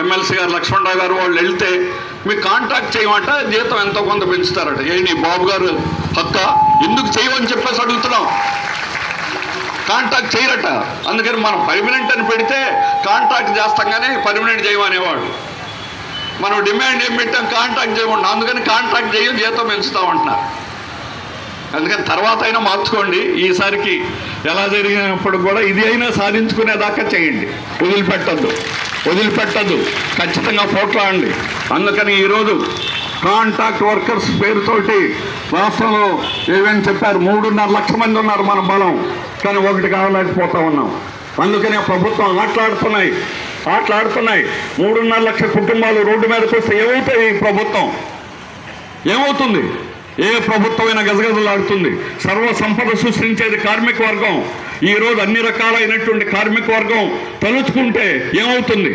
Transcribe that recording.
MLC గారు లక్ష్మణరావు గారు వాళ్ళు వెళ్తే మీకు కాంటాక్ట్ చేయమంట, జీతం ఎంతో కొంత పెంచుతారట. ఏంటి బాబు గారు హక్క ఎందుకు చేయమని చెప్పేసి అడుగుతున్నాం. కాంటాక్ట్ చేయరట. అందుకని మనం పర్మనెంట్ అని పెడితే కాంటాక్ట్ చేస్తాం కానీ పర్మనెంట్ చేయమనేవాడు. మనం డిమాండ్ ఏం పెట్టాం, కాంటాక్ట్ చేయకుండా. అందుకని కాంటాక్ట్ చేయం, జీతం పెంచుతామంటున్నారు. అందుకని తర్వాత అయినా మార్చుకోండి. ఈసారికి ఎలా జరిగినప్పుడు కూడా ఇది అయినా సాధించుకునేదాకా చేయండి. వదిలిపెట్టద్దు, ఖచ్చితంగా పోట్లాడండి. అందుకని ఈరోజు కాంట్రాక్ట్ వర్కర్స్ పేరుతోటి రాష్ట్రంలో ఏమేమి చెప్పారు, 3.5 లక్షల మంది ఉన్నారు మన బలం, కానీ ఒకటి కావలేకపోతా ఉన్నాం. అందుకనే ప్రభుత్వం ఆటలాడుతున్నాయి. 3.5 లక్షల కుటుంబాలు రోడ్డు మీదకి వస్తే ఏమవుతాయి? ఈ ప్రభుత్వం ఏమవుతుంది? ఏ ప్రభుత్వమైనా గజగజలాడుతుంది. సర్వ సంపద సృష్టించేది కార్మిక వర్గం. ఈరోజు అన్ని రకాలైనటువంటి కార్మిక వర్గం తలుచుకుంటే ఏమవుతుంది?